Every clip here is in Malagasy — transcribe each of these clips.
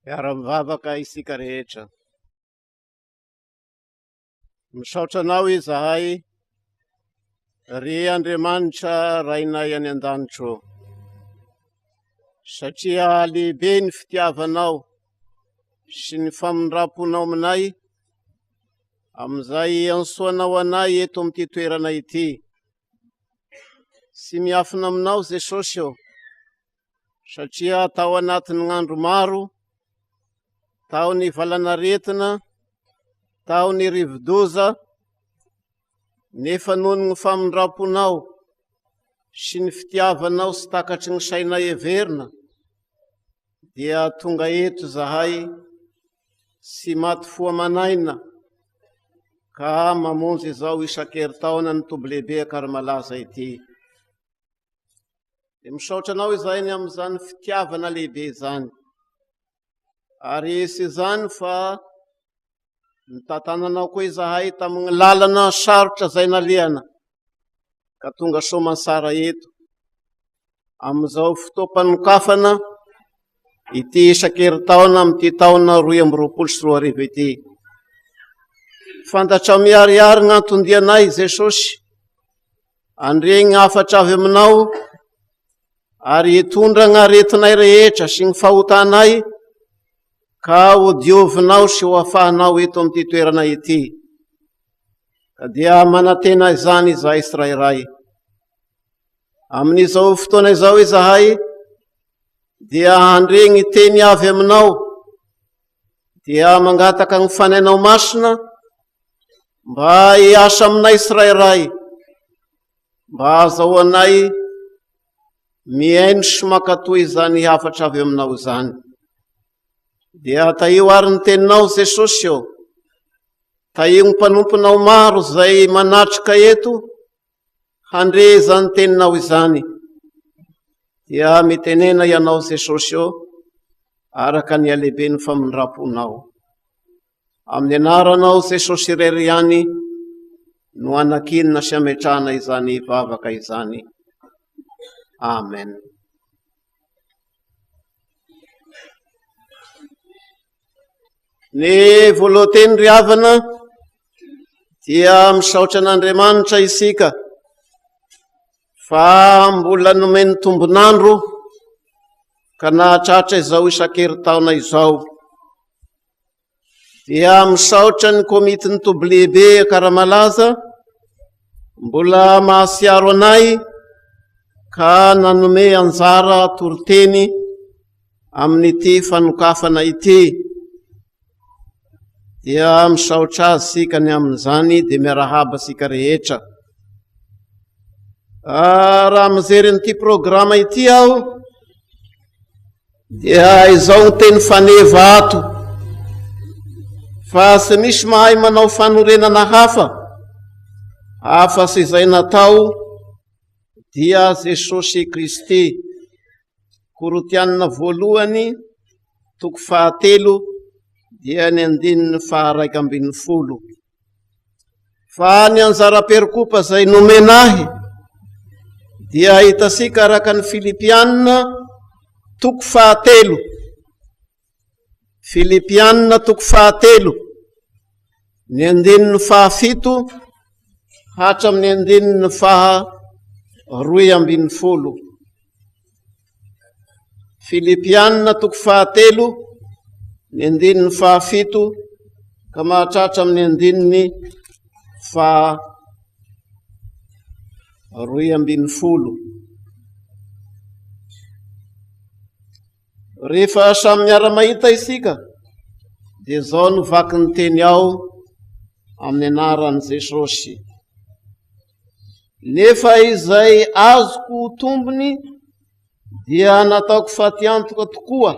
Miara-mivavaka isika rehetra. Misaotra anao izahay, ry Andriamanitra rainay any an-danitro, satria lehibe ny fitiavanao sy ny famindraponao aminay, amin'izay ansoanao anay eto amin'ity toerana ity. Sy miafina aminao Jesosy eo, satria tao anatin'ny andro maro, tao ny valanaretina, tao ny rivodoza, nefa noho ny famindraponao sy ny fitiavanao sy takatry ny saina heverina, dia tonga eto zahay sy maty foamanaina ka mamonjy izao isan-keritaona ny toby lehibe Akaramalaza ity. Dia misaotra anao izahay ny amin'izany fitiavana lehibe izany, ary esy izany fa nitantananao koa izahay tamin'ny lalana sarotra izay nalehana ka tonga soamantsara eto amin'izao fotoam-panokafana ity isan-keritaona amin'ity taona 2024 ity. Fantatra miariary ny antondianay Jesosy, andregny afatra avy aminao ary hitondra ny aretinay rehetra sy ny fahotanay ka ho diovinao sy ho afahanao eto amin'ity toerana ity. Ka dia manantena izany izahay tsirairay. Amin'izao fotoana izao izahay dia handregny teny avy aminao, dia mangataka ny fanainao masina mba hiasa aminay tsirairay, mba azahoanay miaino sy mankatoy izany hafatra avy aminao izany. Dia taio ary ny teninao Jesosy eo, taio ny mpanomponao maro izay manatrika eto handre izany teninao izany. Dia mitenena ianao Jesosy eo araka ny alehibe ny famindraponao. Amin'ny anaranao Jesosy irery ihany no anakinina sy ametrahana izany vavaka izany. Amen. Ny voalohateny ry havana dia misaotra an'Andriamanitra isika fa mbola nomeny tombonandro ka nahatratra izao isan-keritaona izao. Dia misaotra ny komitiny toby lehibe Akaramalaza mbola mahasiaro anay ka nanome anjara toroteny amin'ity fanokafana ity. Dia misaotra azy sika ny amin'izany dia miarahaba sika rehetra. Raha mijery n'ity programa ity aho, dia izao ny teny faneva ato, fa tsy misy mahay manao fanorenana hafa sy izay natao dia Jesosy Kristy. Korotianina 1:3 dia ny 2:1. Fa ny anjara-perikopa izay nomenahy dia hitasika araka ny Filipianina 3:7. Filipianina 3:7, ny 2:7 hatramin'ny 2:12. Filipianina 3:7, ny 2:7 ka mahatratra amin'ny 2:12. Rehefa samy miara-mahita isika dia zao no vaky ny teny ao amin'ny anaran'i Jesosy. Nefa izay azoko tombony dia nataoko fatiantoka tokoa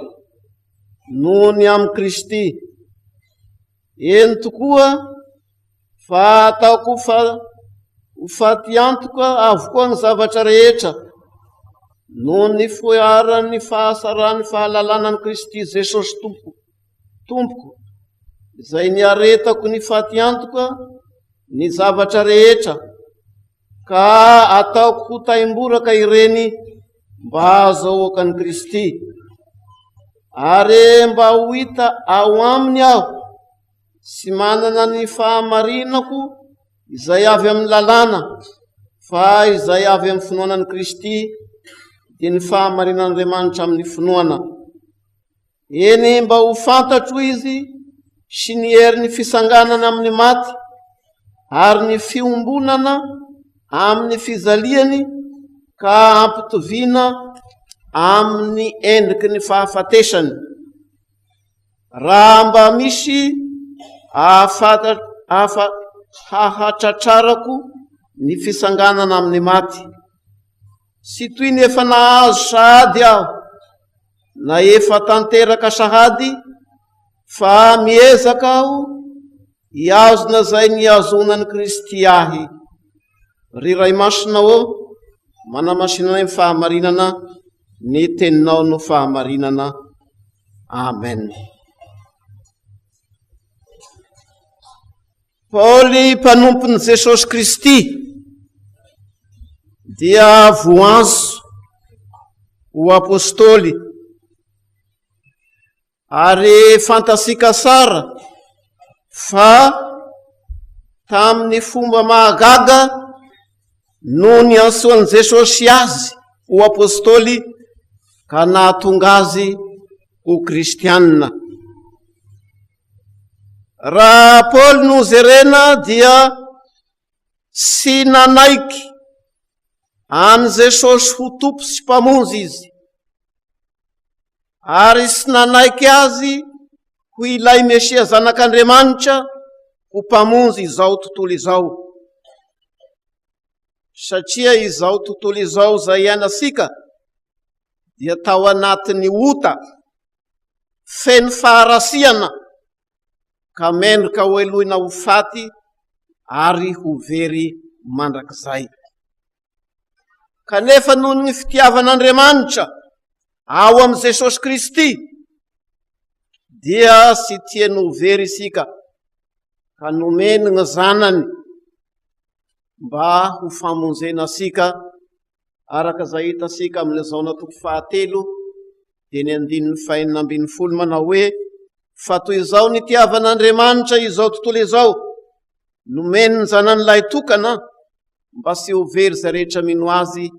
noho ny amin'ny Kristy. Eny tokoa fa ataoko fatiantoka avokoa ny zavatra rehetra noho ny foarany fahasarany fahalalana ny Kristy Jesosy Tompoko, izay niaretako ny fatiantoka ny zavatra rehetra ka ataoko ho taimboraka ireny mba azahoaka ny Kristy. Ary mba ho hita ao aminy aho sy manana ny fahamarinako izay avy amin'ny lalàna, fa izay avy amin'ny finoanan'i Kristy dia ny fahamarinan'Andriamanitra amin'ny finoana. Eny mba ho fantatro izy sy ny herin'ny fisanganana amin'ny maty ary ny fiombonana amin'ny fizaliany ka ampitoviana amin'ny endriky ny fahafatesany. Raha mba misy hahatratrarako ny fisanganana amin'ny maty, sy toy ny efa nahazo sahady aho na efa tanteraka sahady, fa miezaka aho hiazona zay niazonan'i Kristy ahy. Ry Ray Masinao, manamasinana ny fahamarinana, ny teninao no fahamarinana. Amen. Paoly, mpanompon'i Jesosy Kristy, dia voanso ho apôstôly, ary fantasika tsara fa tamin'ny fomba mahagaga no ny antsoan'i Jesosy azy ho apôstôly ka nahatonga azy ho kristianina. Raha Paoly no jerena dia sy nanaiky any Jesosy ho tompo sy mpamonjy izy, ary sy nanaiky azy ho ilay Mesia zanak'Andriamanitra ho mpamonjy izao tontolo izao. Satria izao tontolo izao zay iainasika dia tao anatin'ny ota feno faharasiana ka mendrika ho elohina ho faty ary ho very mandrakizay. Kanefa noho ny fitiavan'Andriamanitra ao amin'i Jesosy Kristy dia sy tiany ho very isika, ka nomeny ny zanany mba ho famonjena asika, araka izay hitasika amin'izao na toko 7 dia ny 5:40 manao hoe: fa toy izao nitiavan'Andriamanitra izao tontolo izao, nomeny ny zanany lahy tokana mba sy ho very izay rehetra mino azy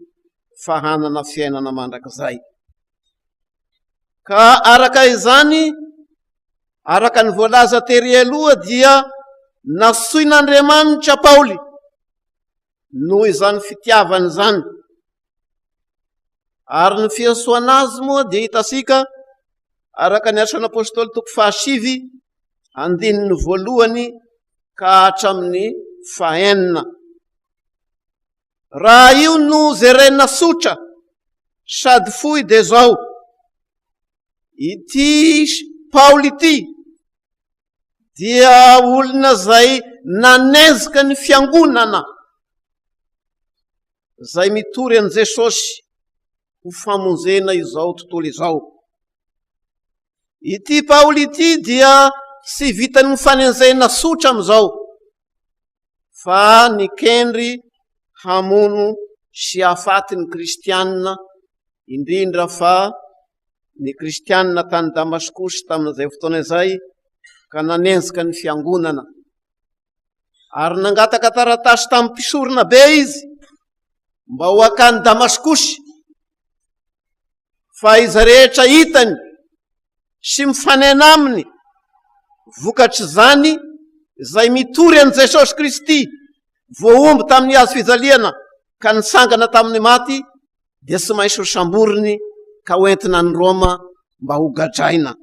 fa hanana fiainana mandrakizay. Ka araka izany, araka ny voalaza tery aloha, dia nasoin'Andriamanitra Paoly noho izany fitiavany izany, ary ny fiantsoana azy moa dia hitasika araka ny Asan'ny Apôstôly toko 7:1 ka hatramin'ny 9. Raha io no jerena sotra sady fohy dia zao: ity Paoly ity dia olona zay nanezika ny fiangonana zay mitory an' Jesosy ho famonjena izao tontolo izao. Ity Paoly ity dia sy vitany mifanenjena sotra am'izao, fa nikendry hamono sy hafaty ny kristianina, indrindra fa ny kristianina tany Damaskosy tamin'izay fotoana izay, ka nanenjika ny fiangonana. Ary nangataka taratasy tamin'ny mpisorona be izy mba ho akany Damaskosy, fa izy rehetra hitany sy mifanena aminy vokatry zany izay mitory an' Jesosy Kristy voaomby tamin'ny hazo fijaliana ka nitsangana tamin'ny maty, dia sy maintsy ho samboriny ka hoentina ny Roma mba ho gadraina.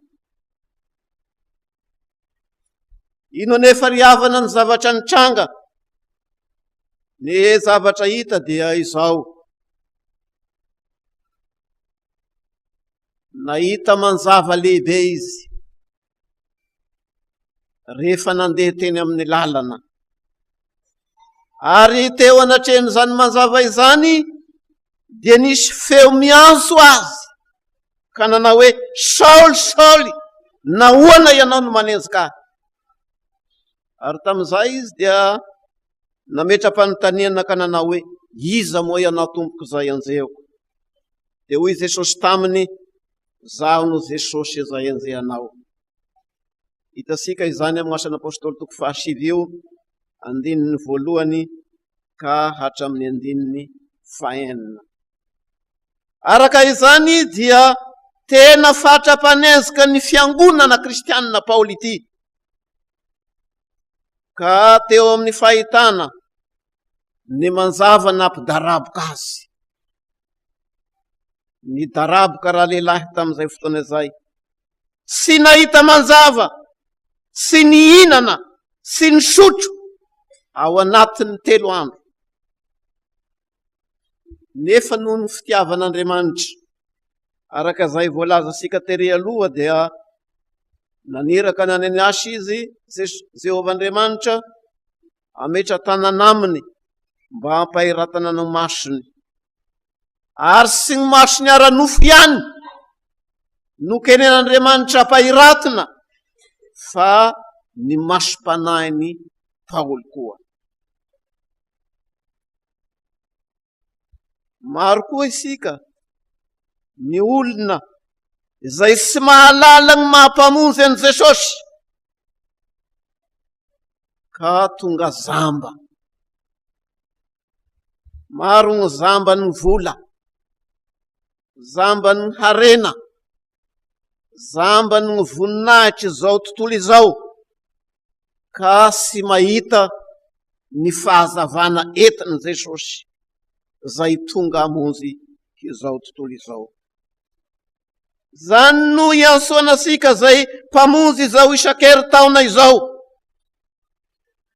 Ino anefa ry havana ny zavatra nitranga? Ny zavatra hita dia izao: nahita manjava lehibe izy rehefa nandeha teny amin'ny lalana, ary teo anatrehany zany manjava izany dia nisy feo miantso azy ka nanao hoe: Saoly, Saoly, nahoana ianao no manenjika ahy? Ary tamin'izay izy dia nametra-panontaniana ka nanao hoe: iza moa ianao tompoko izay anjehoko? Dia hoy Jesosy taminy: zaho no Jesosy izay enjehanao. Hitasika izany amin'ny asan'ny apôstôly toko 7 andininy 1 ka hatramin'ny andininy 9. Araka izany dia tena fatra-panezaka ny fiangonana kristianina Paoly ity. Ka teo amin'ny fahitana ny manjava nampidaraboka azy. Ny daraboka raha lehilahy tamin'izay fotoana izay. Sy nahita manjava, sy ny hinana, sy ny sotro ao anatin'ny 3 andro. Nefa noho ny fitiavan'Andriamanitra, araka izay voalaza sika tery aloha dia naniraka ny asy izy Jehovah'Andriamanitra ametra tanana aminy mba hampahiratana ny masony. Ary sy ny masony ara-nofo ihany no kenen'Andriamanitra hampahiratana fa ny masom-panahiny Paoly koa. Maro koa isika ny olona izay sy mahalala ny mahampamonjy an'i Jesosy ka tonga zamba. Maro ny zamba ny vola, zamba ny harena, zamba ny voninahitra izao tontolo izao, ka sy mahita ny fahazavana entin'i Jesosy izay tonga hamonjy izao tontolo izao. Zany no iansoanasika izay mpamonjy izao isan-keritaona izao.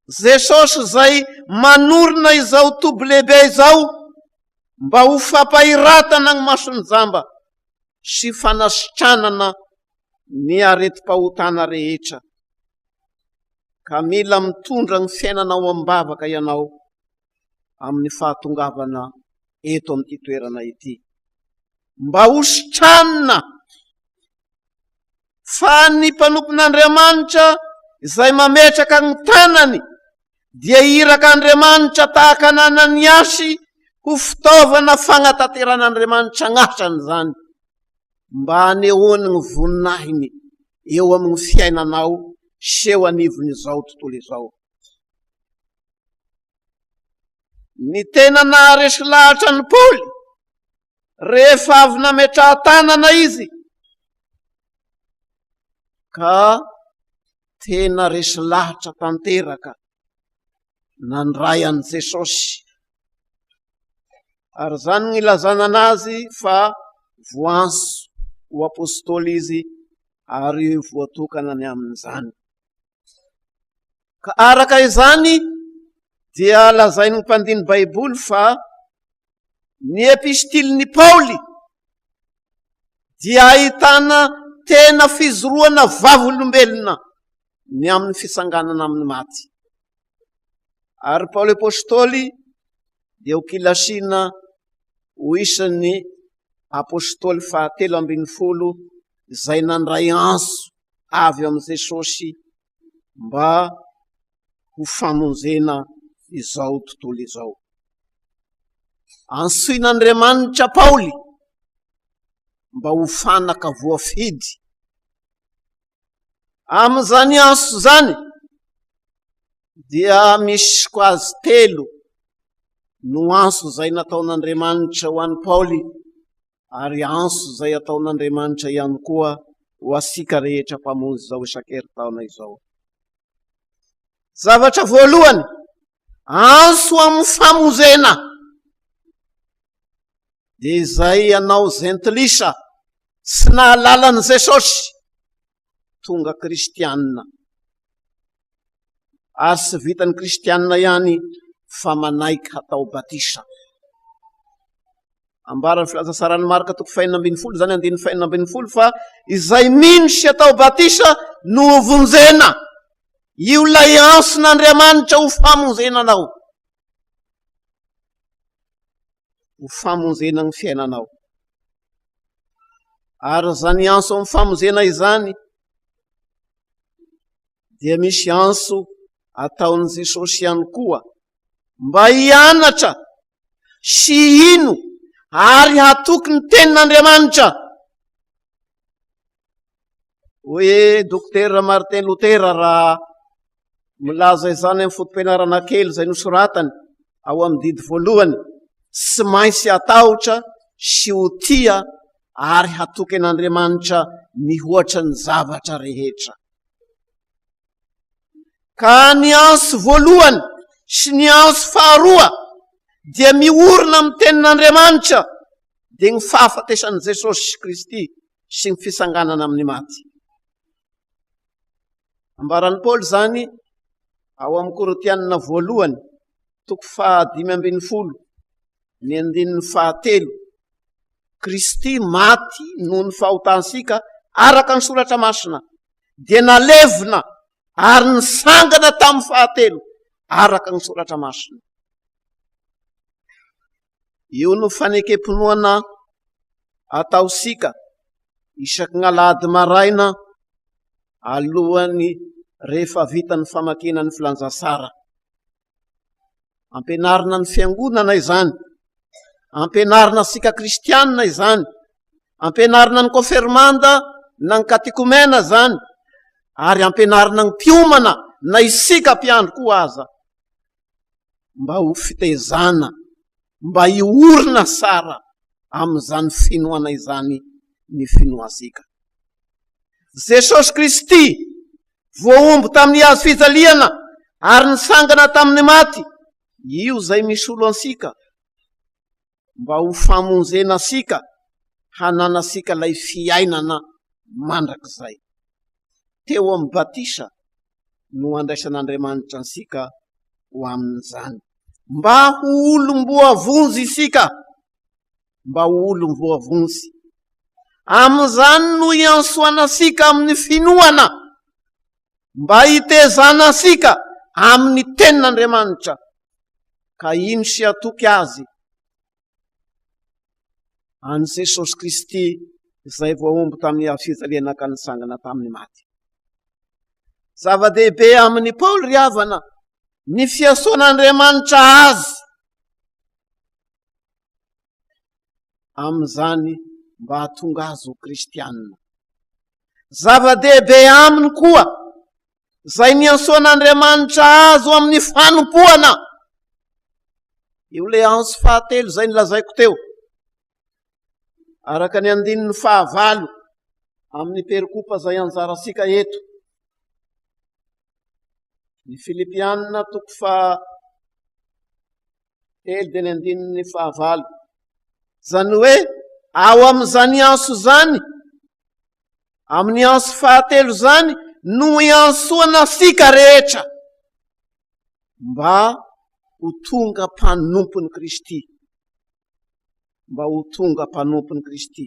Jesosy izay manorina izao toby lehibe izao mba ho fampahiratana ny mason'ny jamba sy fanasitranana ny areti-pahotana rehetra. Ka mila mitondra ny fiainanao am-bavaka ianao amin'ny fahatongavana eto amin'ity toerana ity. Mba ho sitranina fa ny mpanompon'Andriamanitra izay mametraka ny tanany dia iraka Andriamanitra tahaka nanany asy ho fitaovana fanatanteran'Andriamanitra gn'asany zany, mba hanehoany ny voninahiny eo amin'ny fiainanao sy eo anivon'izao tontolo izao. Ny tena naharesy lahatra ny Paoly rehefa avy nametraha tanana izy, ka tena resy lahatra tanteraka nandray an'i Jesosy. Ary zany ny ilazana anazy fa voanso ho apôstôly izy ary voatokana ny amin'izany. Ka araka izany dia lazainy ny mpandiny Baiboly fa ny epistilin'ny Paoly dia ahitana tena fizoroana vavolombelona ny amin'ny fisanganana amin'ny maty. Ary Paoly apôstôly dia ho kilasiana ho isan'ny apôstôly 710 izay nandray anso avy amin'i Jesosy mba ho famonjena izao tontolo izao. Ansoin'Andriamanitra Paoly mba ho fanaka voafidy. Amin'izany anso zany dia misy quasi 3 no anso izay nataon'Andriamanitra ho an'i Paoly, ary anso izay ataon'Andriamanitra ihany koa ho asika rehetra mpamonjy izao isan-keritaona izao. Zavatra voalohany, anso amin'ny famonjena, dia izay ianao zentilisa sy nahalalan'i Jesosy tonga kristianina. Ary sy vitan'ny kristianina ihany fa manaiky hatao batisa. Ambarany filazasarany Marka toko 5:10 zany 5:10 fa izay mino sy atao batisa no vonjena. Io lay anson'Andriamanitra ho famonjenanao. Ho famonjena ny fiainanao. Ary zany anso amin'ny famonjena izany dia misy anso ataon'i Jesosy ihany koa mba hianatra sy hino ary hatoky ny tenin'Andriamanitra hoe dokotera Martin Luther raha milaza izany amin'ny fotom-pianarana kely izay nosoratany ao amin'ny didy voalohany, tsy maintsy hatahotra sy ho tia ary hatoky an'Andriamanitra mihoatra ny zavatra rehetra. Ka ny anso voalohany sy ny anso faharoa dia miorina amin'ny tenin'Andriamanitra dia ny fahafatesan'i Jesosy Kristy sy ny fisanganana amin'ny maty. Ambaran'i Paoly zany ao amin'ny Korintianina voalohany 5:12, ny 9:3, Kristy maty noho ny fahotansika araka ny soratra masina, dia nalevina ary nisangana tamin'ny fahatelo araka ny soratra masina. Io no fanekempinoana ataosika isaky ny alahady maraina alohany rehefa vita ny famakina ny filanjasara. Ampianarina ny fiangonana izany, ampianarina sika kristianina izany, ampianarina ny konfirmanda na ny katikomena zany, ary ampianarina ny mpiomana na isika mpiandro koa aza, mba ho fitezana, mba hiorina sara amin'izany finoana izany ny finoasika. Jesosy Kristy voaomby tamin'ny hazo fijaliana ary nisangana tamin'ny maty, io zay misy olo ansika mba ho famonjena sika hananasika lay fiainana mandrakizay. Teo amin'ny batisa no andraisan'Andriamanitra ansika ho amin'izany, mba ho olom-boavonjy isika, mba ho olom-boavonjy. Amin'izany no iansoanasika amin'ny finoana, mba hitezana sika amin'ny tenin'Andriamanitra. Ka ino sy atoky azy an Jesosy Kristy izay voaomby tamin'ny hazo fijaliana ka nisangana tamin'ny maty. Zava-dehibe amin'ny Paoly ry havana ny fiasoan'Andriamanitra azy amin'izany mba hahatonga azy ho kristianina. Zava-dehibe aminy koa zay niasoan'Andriamanitra azy ho amin'ny fanompoana. Io le anso fahatelo zay nilazaiko teo, araka ny 9:9 amin'ny perikopa zay anjarasika eto. Ny Filipianina 4:7 dia ny 9:9, zany hoe ao amin'izany anso zany, amin'ny anso fahatelo zany no iansoanasika rehetra mba ho tonga mpanompony Kristy, mba ho tonga mpanompony Kristy.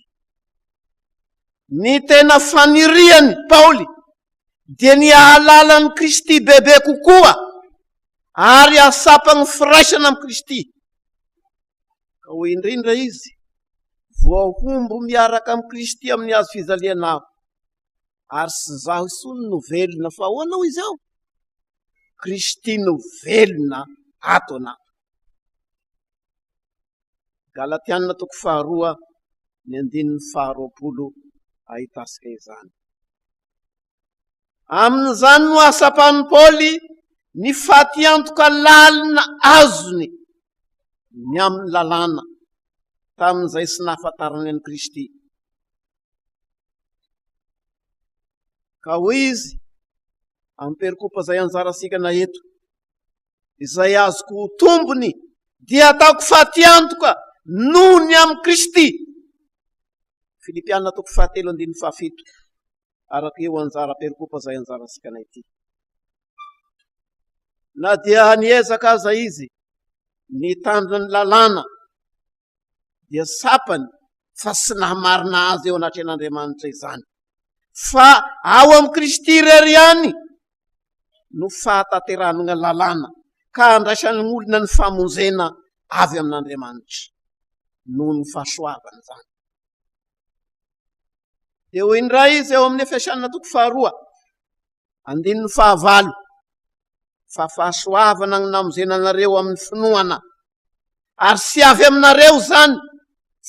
Ny tena faniriany Paoly dia ny ahalalany Kristy bebe kokoa ary asapany firaisana amin'ny Kristy. Ka ho indrindra izy voahombo miaraka amin'ny Kristy amin'ny hazo fijaliana aho, ary sy zaho isony no velona fa ahoana ho izy aho? Kristy no velona ato anato. Galatianina 2:2 ahitasika izany. Amin'izany no asapany Paoly ny faty antoka lalina azony ny amin'ny lalàna tamin'izay sy nahafantarany an'i Kristy. Ka hoy izy amin'ny perikopa zay anjarasika na eto, izay azoko ho tombony dia ataoko faty antoka noho ny amin'ny Kristy. Filipianina 4:7 araka eo anjara perikopa zay anjarasika na ity. Na dia niezaka aza izy nitandrina ny lalàna dia sapany fa sy nahamarina azy eo anatren'Andriamanitra izany, fa ao amin'ny Kristy irery ihany no fahatateranana lalàna ka andraisany olona ny famonjena avy amin'Andriamanitra noho ny fahasoavana zany. Dia ho indray izy eo amin'ny Efesianina 2:9, fa fahasoavana ny namonjenanareo amin'ny finoana, ary sy avy aminareo zany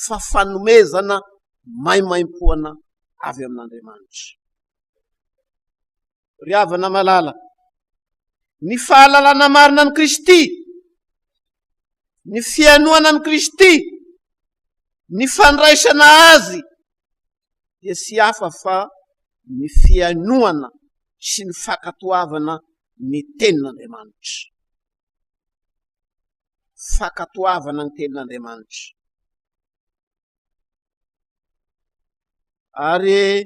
fa fanomezana maimaim-poana avy amin'Andriamanitra. ry havana malala, ny fahalalana marina ny Kristy, ny fianoana ny Kristy, ny fandraisana azy dia sy hafa fa ny fianoana sy ny fakatoavana ny tenin'Andriamanitra. Fakatoavana ny tenin'Andriamanitra. Ary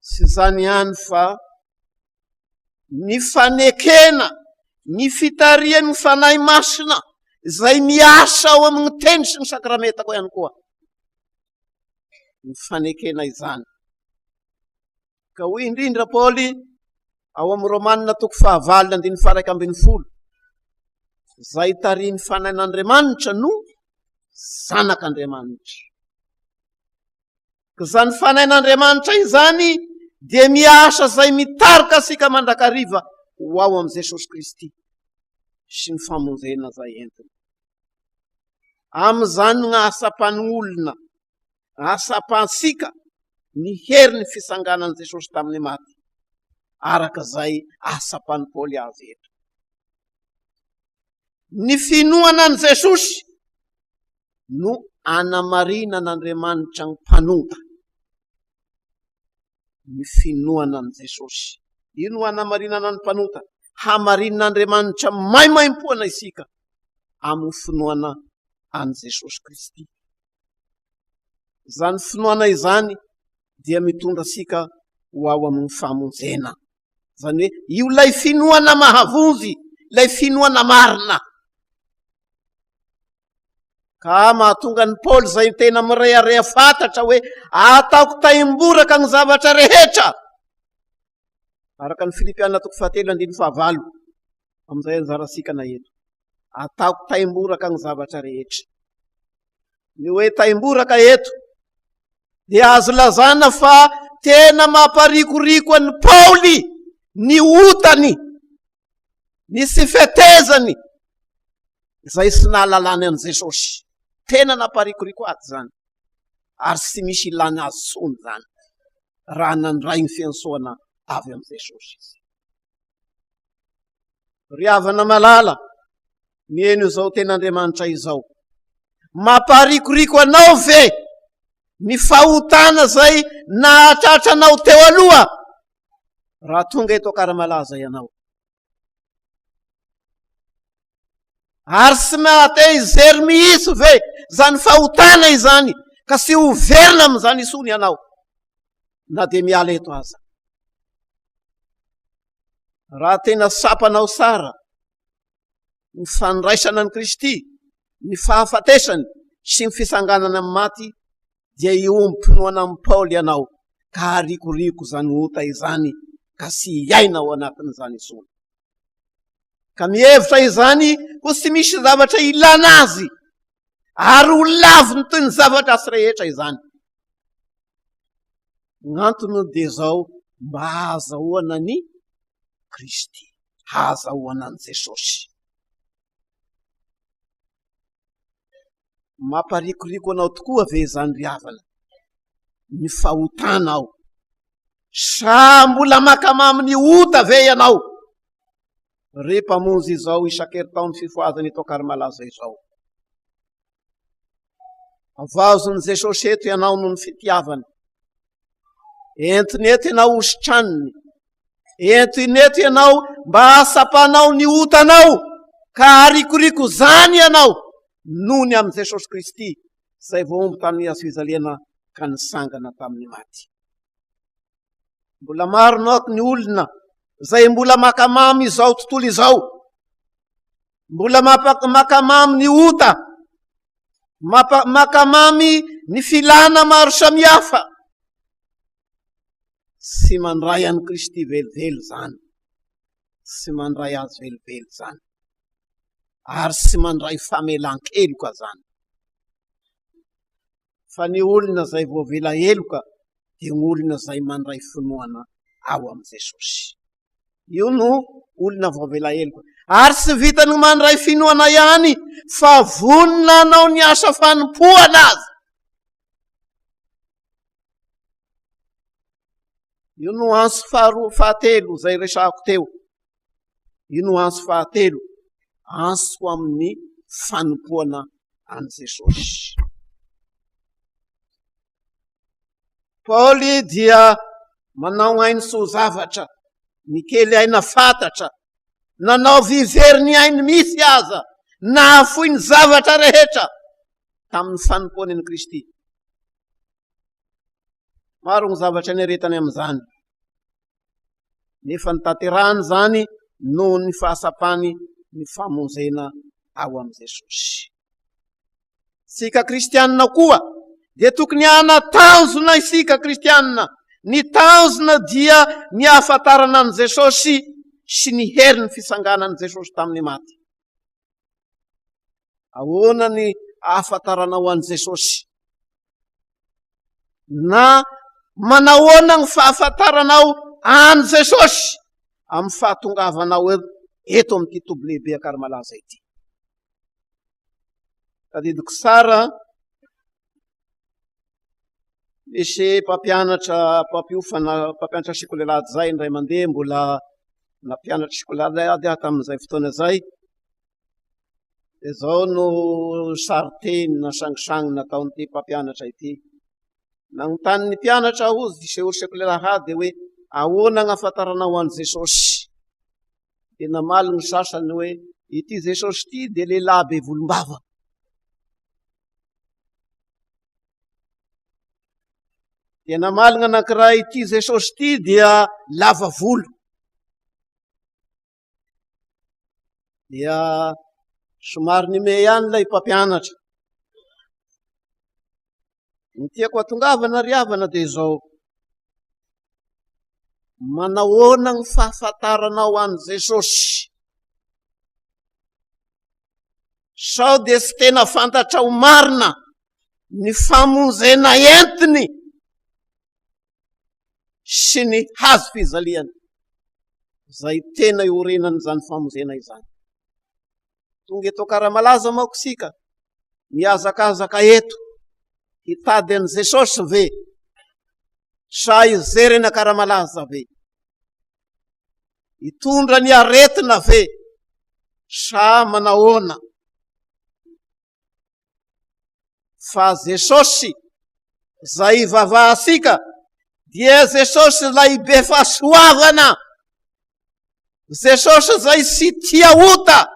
sy zany ihany fa ny fanekena, ny fitarian'ny fanahy masina izay miasa ao amin'ny teny sy ny sakramentako ihany koa. Ny fanekena izany. Ka hoy indrindra Paoly ao amin'ny Romanina 9:1-12, izay tarian'ny fanahin'Andriamanitra no zanak'Andriamanitra. Ka zany fanahin'Andriamanitra izany dia miasa izay mitarika asika mandrakariva ho ao amin'ny Jesosy Kristy sy ny famonjena izay entiny. Amin'izany ny ahasapan'ny olona, ahasapansika ny hery ny fisanganan'i Jesosy tamin'ny maty, araka izay ahasapan'ny Paoly azy eto. Ny finoana an'i Jesosy no anamarinan'Andriamanitra ny mpanota. Ny finoana an'i Jesosy. Ino anamarinana ny mpanota? Hamarinan'Andriamanitra maimaimpoana isika amin'ny finoana an'i Jesosy Kristy. Zany finoana izany dia mitondra sika ho ao amin'ny famonjena. Zany hoe io lay finoana mahavonjy, lay finoana marina. Ka mahatonga ny Paoly zay tena mirearea fantatra hoe ataoko taimboraka ny zavatra rehetra. Araka ny Filipianina 4:7-9, amin'izay anjarasika na eto. Ataoko taimboraka ny zavatra rehetra. Ny hoe taimboraka eto dia azo lazana fa tena mamparikoriko an'ny Paoly ny otany, ny sy fetezany izay sy nahalalany an'i Jesosy. Tena naparikoriko aty zany. Ary sy misy ilana azy tsony zany raha nandray ny fiansoana avy amin'ny Jesosy. Ry havana malala, ny eno izao ten'Andriamanitra izao. Mamparikoriko anao ve ny fahotana zay nahatratra anao teo aloha raha tonga eto Akaramalaza ianao. Ary sy mahate izery mihisy ve zany fahotana izany ka sy ho verina amin'izany isony ianao na dia miala eto aza. Raha tena sapanao sara ny fandraisana ny Kristy, ny fahafatesany sy ny fisanganana amin'ny maty, dia iompinoana amin'ny Paoly ianao ka harikoriko zany ota izany ka sy iaina ao anatin'izany isony. Ka mihevitra izany ho sy misy zavatra ilana azy ary ho laviny toy ny zavatra asy rehetra izany. Gn'antony dia zao, mba hahazahoana ny Kristy, hahazahoana an'i Jesosy. Mamparikoriko anao tokoa ve zany ry havana? Ny fahotana ao. Sa mbola makamamy ny ota ve ianao? Re mpamonjy izao isan-keritaony fifoazana eto Akaramalaza izao. Avazon'i Jesosy eto ianao noho ny fitiavany. Entiny eto ianao ositraniny. Entiny eto ianao mba hasapanao ny otanao ka harikoriko zany ianao noho ny amin'i Jesosy Kristy izay voaomby tamin'ny hazo fijaliana ka nisangana tamin'ny maty. Mbola maro naoky ny olona zay mbola makamamy izao tontolo izao. Mbola makamamy ny ota, makamamy ny filana maro samihafa. Sy mandray an'i Kristy velively zany. Sy mandray azy velively zany. Ary sy mandray famelan-keloka zany. Fa ny olona zay voavela heloka dia ny olona zay mandray finoana ao amin'i Jesosy. Io no olona voavela heloka. Ary sy vitany mandray finoana ihany fa vonina anao ny asa fanompoana azy. Io no anso fahatelo zay resako teo. Io no anso fahatelo, anso amin'ny fanompoana an Jesosy. Paoly dia manao ainy so zavatra, ny kely aina fantatra, nanao vivery ny ainy misy aza, nahafoy ny zavatra rehetra tamin'ny fanompoany any Kristy. Maro ny zavatra neretany amin'izany. Nefa ny tanterahany zany noho ny fahasapany ny famonjena ao am Jesosy. Sika kristianina koa, dia tokony hanatanjona isika kristianina. Ny tanjona dia ny ahafantarana an Jesosy sy ny hery ny fisanganany Jesosy tamin'ny maty. Ahoana ny ahafantaranao an Jesosy? Na manahoana ny fahafantaranao an Jesosy amin'ny fahatongavanao eto amin'ity toby lehibe akarimalaza ity. Tadidiko sara, misy mpampianatra sikolelady zay indray mandeha, mbola nampianatra sikolelady tamin'izay fotoana zay. Dia zao no sariteny na sangisangy nataon'ity mpampianatra ity. Nanontany ny mpianatra ozy sehory sikolelady hoe ahoana ny ahafantaranao an Jesosy? Dia namaly ny sasany hoe ity Jesosy ity dia lehilahy be volombava. Dia namaly ny anankiray ity Jesosy ity dia lava volo. Dia somary nime ihany ilay mpampianatra. Ny tiako hatongavana ry havana dia izao. Manahoana ny fahafantaranao an Jesosy? Sao dia tsy tena fantatra ho marina ny famonjena entiny sy ny hazo fizaliany zay tena iorenany zany famonjena izany. Tonga eto Akaramalaza manko sika, miazakazaka eto hitady an Jesosy ve? Sa izereny Akaramalaza ve? Hitondra ny aretina ve? Sa manahoana? Fa Jesosy zay ivavahasika dia Jesosy lay be fahasoavana, Jesosy zay sy tia ota,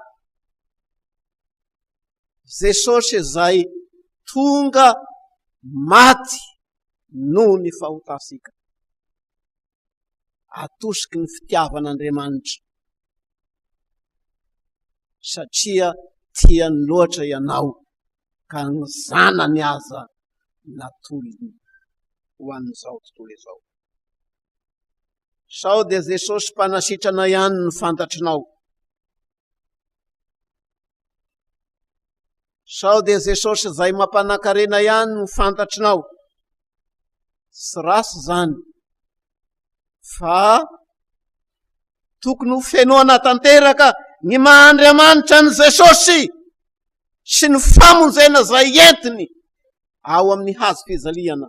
Jesosy zay tonga maty noho ny fahotasika, atosiky ny fitiavan'Andriamanitra, satria tiany loatra ianao ka ny zanany aza natolony ho an'izao tontolo izao. Sao dia Jesosy mpanasitrana ihany ny fantatrinao? Sao dia Jesosy zay mampanakarena ihany ny fantatrinao? Sy rasy zany, fa tokony ho fenoana tanteraka ny maha-Andriamanitra ny Jesosy sy ny famonjena zay entiny ao amin'ny hazo fizaliana.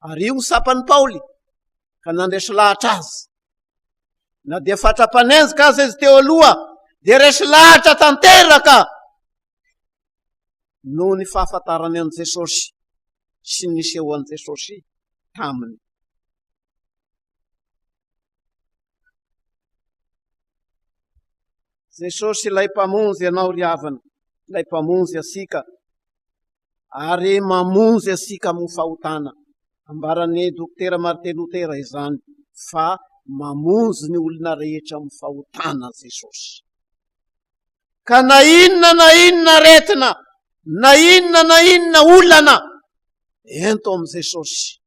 Ary io ny sapan'ny Paoly ka nandresy lahatra azy. Na dia fatra-panenjika azy izy teo aloha, dia resy lahatra tanteraka noho ny fahafantarany an Jesosy sy ny niseho an Jesosy taminy. Jesosy ilay mpamonjy ianao ry havana, ilay mpamonjy asika, ary mamonjy asika amin'ny fahotana. Ambarany dokotera Martin Luther izany, fa mamonjy ny olona rehetra amin'ny fahotana Jesosy. Ka na inona retina, na inona olana ento am Jesosy,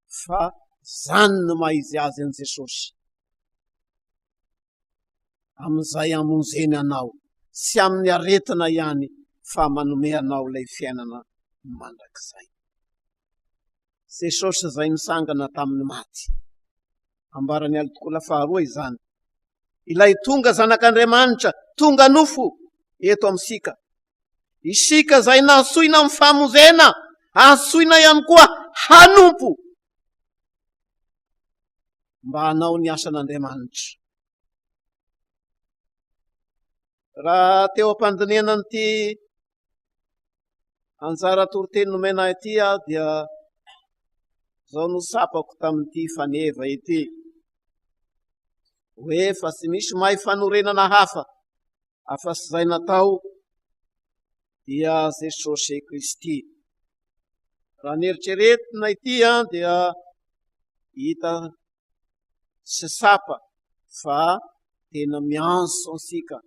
fa zany no maizy azy an Jesosy. Amin'izay amonjeny anao, sy amin'ny aretina ihany, fa manome anao ilay fiainana mandrakizay. Jesosy zay nisangana tamin'ny maty. Ambarany alitokola faharoa izany. Ilay tonga zanak'Andriamanitra, tonga nofo eto amsika. Isika zay nasoina amin'ny famonjena, asoina ihany koa hanompo mba hanao ny asan'Andriamanitra. Raha teo am-pandiniana an'ity anjara toriteny nomena ity dia zao no sapako tamin'ity faneva ity, hoe fa tsy misy mahay fanorenana hafa afa-tsy izay natao dia Jesosy Kristy. Raha nieritreretina ity dia hita sy sapa fa tena mianso ansika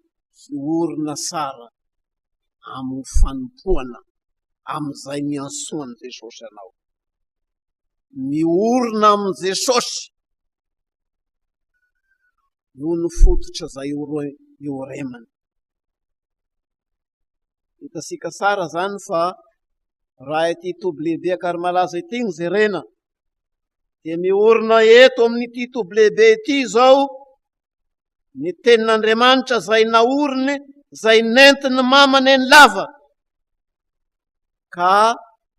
hiorina tsara amin'ny fanompoana amin'izay miansoany Jesosy anao. Miorina amin'ny Jesosy no ny fototra izay ioremany. Hitasika tsara zany fa raha ity toby lehibe akary malaza ity ny jerena, dia miorina eto amin'ity toby lehibe ity zao ny tenin'Andriamanitra zay naoriny, zay nentiny mamany eny lava, ka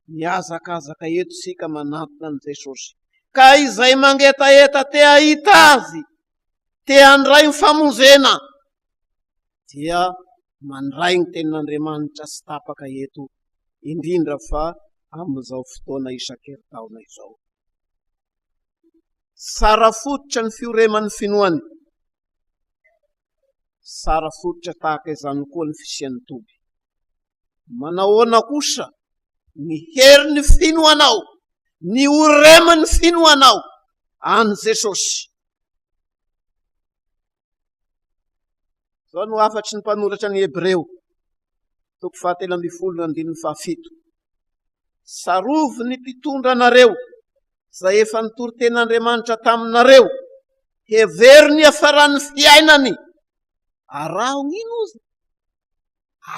miazakazaka eto sika manatona an' Jesosy. Ka izay mangetaeta te ahita azy, te handray ny famonjena, dia mandray ny tenin'Andriamanitra sy tapaka eto, indrindra fa amin'izao fotoana isan-keritaona izao. Sara fototra ny fioreman'ny finoany, sara fototra tahaka izany koa ny fisian'ny toby. Manahoana kosa ny hery ny finoanao, ny oreman'ny finoanao an' Jesosy. Zao no afatry ny mpanoratra ny Hebreo, 7:17. Sarovy ny mpitondra anareo, zay efa nitory ten'Andriamanitra taminareo, hevery ny hafaran'ny fiainany. Araho ino izy?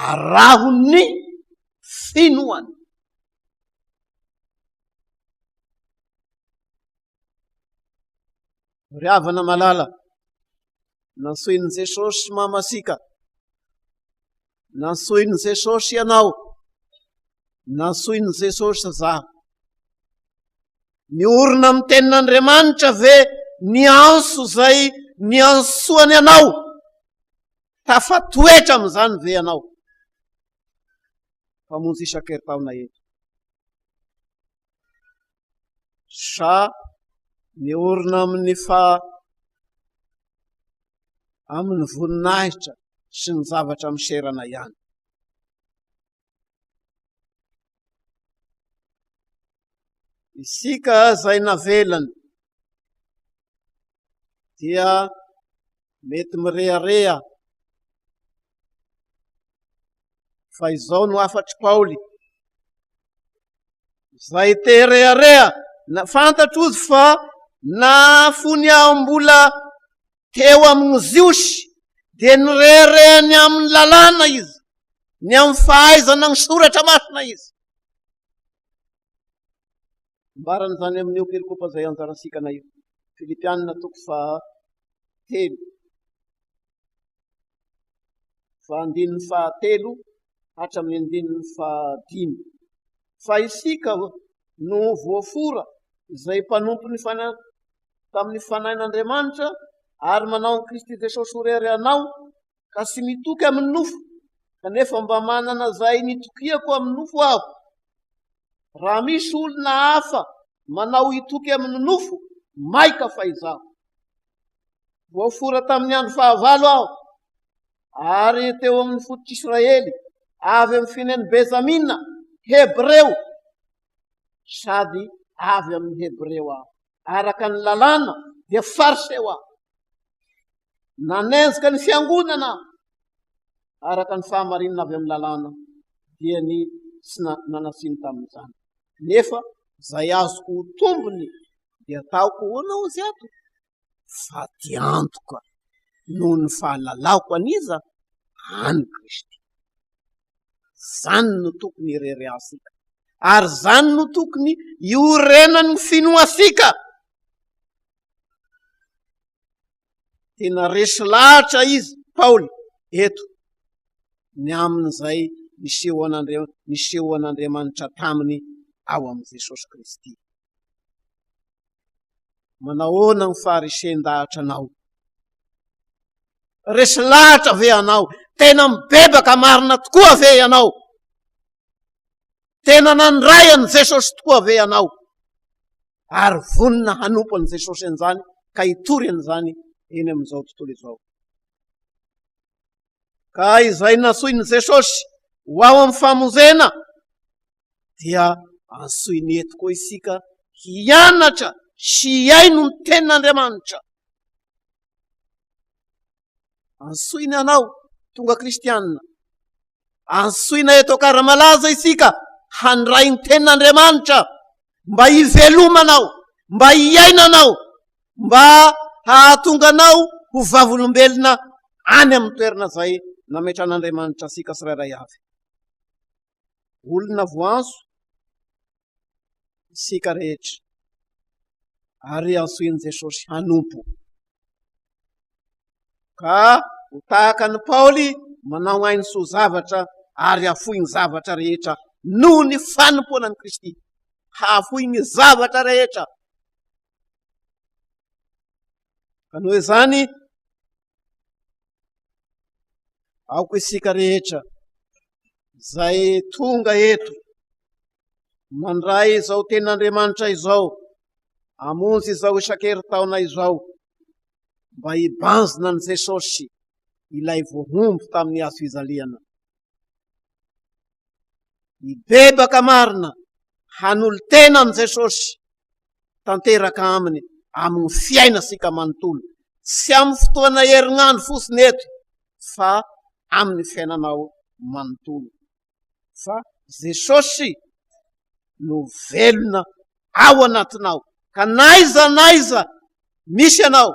Araho ny finoany. Ry havana malala, nansoin'i Jesosy mamasika, nansoin'i Jesosy ianao, nansoin'i Jesosy zaho. Miorina amin'ny tenin'Andriamanitra ve nianso zay niansoany anao? Tafatoetra amin'izany ve ianao? Famonjy isan-keritaona eto. Sa miorina amin'ny amin'ny voninahitra sy ny zavatra miserana ihany. Isika zay navelany dia mety mirearea, fa izao no afatry Paoly, zay te rearea, fantatro izy fa nafony aho mbola teo amin'ny ziosy, dia nireareany amin'ny lalàna izy, ny amin'ny fahaizana ny soratra masina izy. Mbarana zany amin'io perikopa zay anjarasika na io, Filipianina 4:3, fa 9:3 hatramin'ny 9:5. Fa isika no voafora izay mpanompo ny tamin'ny fanahin'Andriamanitra ary manao ny Kristy Jesosy ho reharehanao, ka sy mitoky amin'ny nofo, kanefa mba manana zay nitokiako amin'ny nofo aho. Raha misy olona hafa manao itoky amin'ny nofo, maika fa izaho. Voafora tamin'ny andro fahavalo aho, ary teo amin'ny fototry Israely, avy amin'ny finoan'i Benjamina, Hebreo, sady avy amin'ny Hebreo aho. Araka ny lalàna dia fariseo aho. Nanenjika ny fiangonana aho, araka ny fahamarinana avy amin'ny lalàna dia ny sy nanasiny tamin'izany. Nefa zay azoko ho tombony dia taoko hoana ozy ato, fa diantoka noho ny fahalalako aniza any Kristy. Zany no tokony irereasika, ary zany no tokony iorenany finoasika. Tena resy lahatra izy Paoly eto ny amin'izay nisehoan'Andriamanitra taminy ao amin'i Jesosy Kristy. manahoana ny farisendahatra anao? Resy lahatra ve anao? Tena mibebaka marina tokoa ve ianao? Tena nandray an' Jesosy tokoa ve ianao? Ary vonina hanompo an' Jesosy an'izany ka hitory an'izany eny amin'izao tontolo izao. Ka izay natsoiny Jesosy ho ao amin'ny famonjena dia antsoiny eto koa isika hianatra sy hiaino ny tenin'Andriamanitra. Antsoina anao tonga kristianina, antsoina eto Akaramalaza isika handray ny tenin'Andriamanitra, mba hivelomanao, mba hiainanao, mba hahatonga anao ho vavolombelona any amin'ny toerana zay nametran'Andriamanitra asika tsirairay avy. Olona voanso isika rehetra, ary antsoiny Jesosy hanompo. Ka ho tahaka ny Paoly manao ainy so zavatra ary hafoy ny zavatra rehetra noho ny fanompoana ny Kristy. Hafoy ny zavatra rehetra. Ka noho izany aoko isika rehetra zay tonga eto mandray izao tenin'Andriamanitra izao, amonjy izao isan-keritaona izao, mba hibanjina an' Jesosy ilay voahomby tamin'ny hazo fijaliana. Hibebaka marina hanolo-tena an' Jesosy tanteraka aminy amin'ny fiainasika manontolo, tsy amin'ny fotoana herinandro fotsiny eto fa amin'ny fiainanao manontolo. Fa Jesosy no velona ao anatinao, ka naiza misy anao,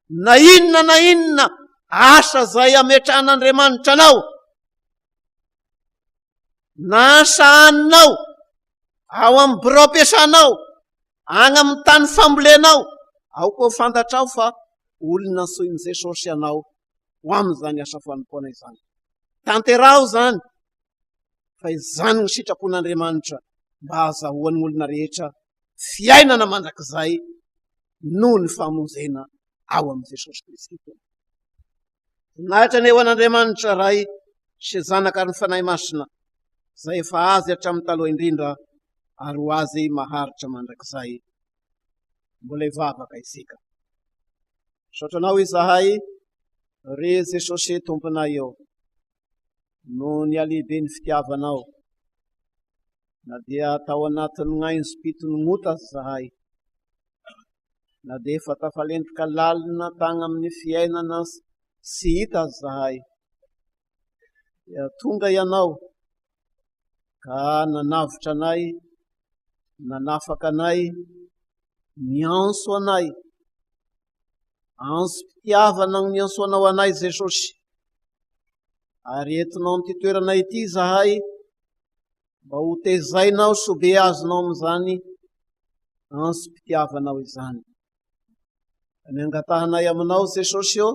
na inona asa zay ametran'Andriamanitra anao, na asa aninao ao amin'ny biro ampiasanao, any amin'ny tany fambolenao, ao koa fantatrao fa olona antsoiny Jesosy anao ho amin'izany asa fanompoana izany. Tanterao zany fa izany ny sitrapon'Andriamanitra mba azahoan'ny olona rehetra fiainana mandrakizay noho ny famonjena ao amin'i Jesosy Kristy. Nahitra ny eo an'Andriamanitra ray sy zanaka ary ny fanahy masina zay efa azy hatramin'ny taloha indrindra ary ho azy maharitra mandrakizay. Mbola hivavaka isika. Sotranao izahay, re Jesosy tomponay eo, no ny alibe ny fitiavanao, na dia tao anatin'ny gn'ainy sy pitony gn'ota zahay, na dia efa tafalentika lalina tagny amin'ny fiainana sy hita zahay, dia tonga ianao ka nanavitra anay, nanafaka anay, nianso anay, anso mpitiavana ny niansoanao anay Jesosy. Ary entinao amin'ity toerana ity zahay, mba ho tezainao so be azonao amin'izany anso mpitiavanao izany. Ny angatahanay aminao Jesosy eo,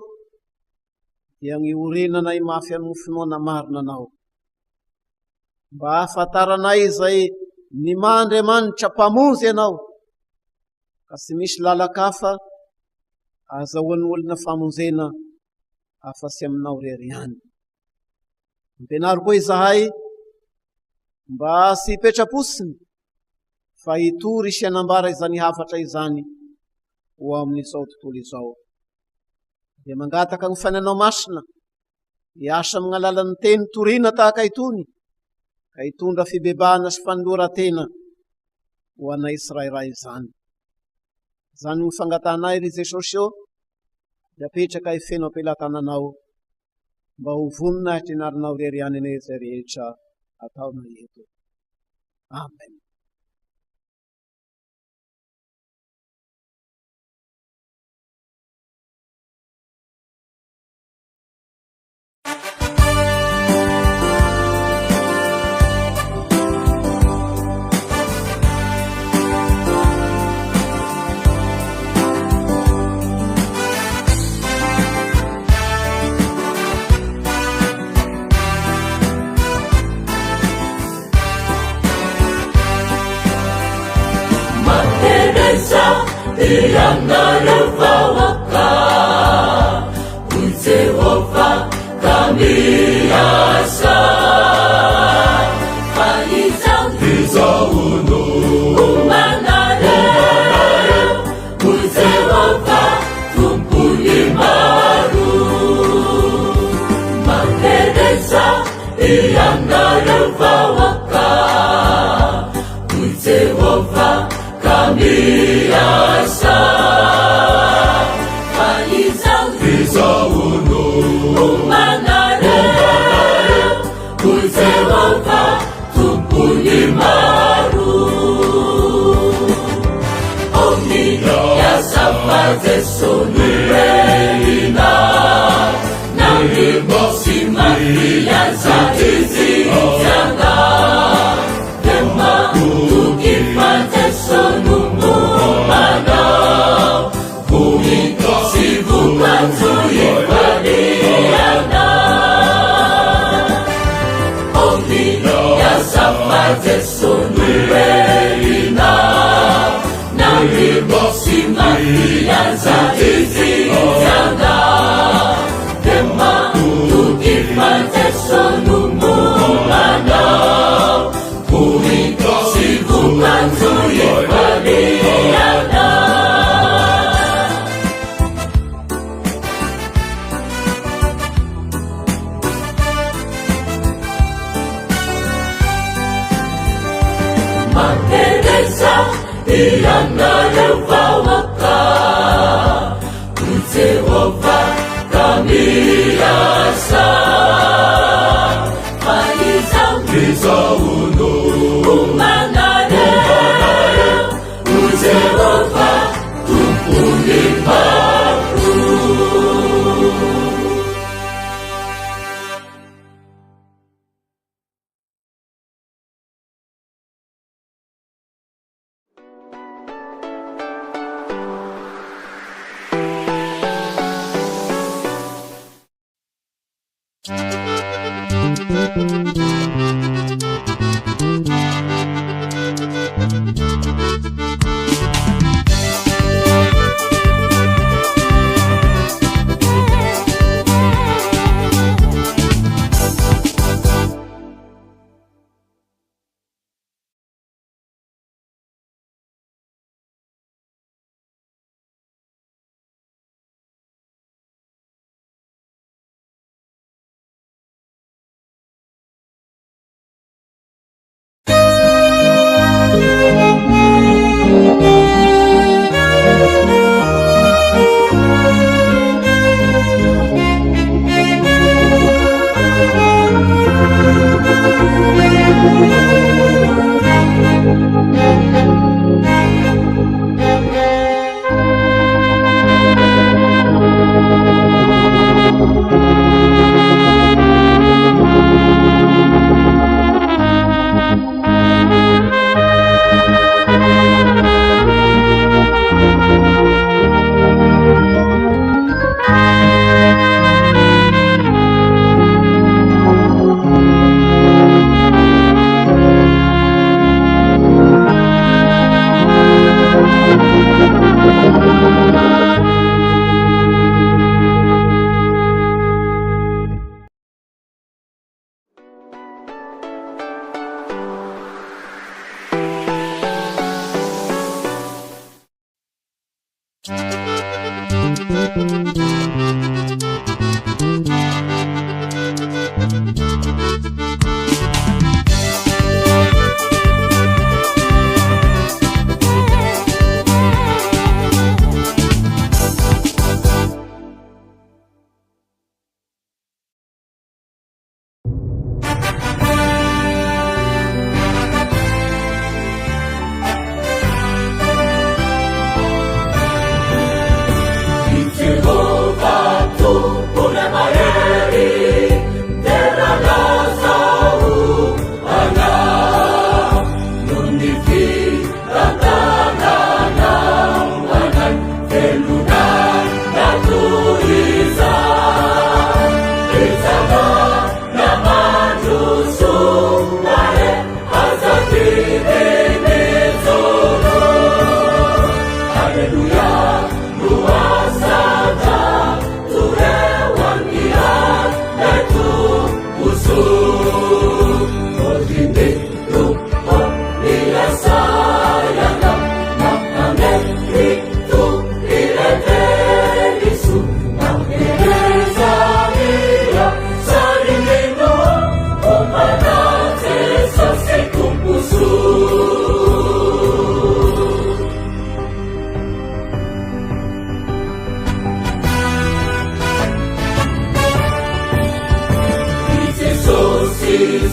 dia ny orenanay mafy amin'ny finoana marina anao. Mba ahafantaranay izay ny maha-Andriamanitra mpamonjy ianao, ka tsy misy lalakafa azahoan'ny olona famonjena afa-tsy aminao rery ihany. Ampianary koa izahay mba sy hipetra-potsiny fa hitory sy hanambara izany hafatra izany ho amin'izao tontolo izao. Dia mangataka ny fanainao masina hiasa amin'ny alalan'ny teny toriana tahaka itony, ka hitondra fibebahana sy fanoloran-tena ho anay tsirairay izany. Izany ny fangatanay ry Jesosy eo, dia apetraka hifeno ampelantananao, mba ho vonina hitrenarinao rery ihany ane izay rehetra ataonao eto. Amen. yang narwawaka Jehova kami asa Faizaunu umanare Jehova tumpuni maru Makedesa yang narwawaka Jehova kami asa Faizaunu umanare Jehova tumpuni maru Omni ya sapate sonurelina Nami mosima ya zatizi janga Dema tukipate sonumu mana Bumi sibukan tuyibadiana Omni ya sapate sonurelina Nami mosima ya zatizi janga Dema tukipate sonumu mana Bumi sibukan tuyibadiana Makedesa yang narwawaka Jehova kami asa Faizaunu umanare Jehova tumpuni maru Jehova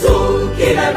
zokilay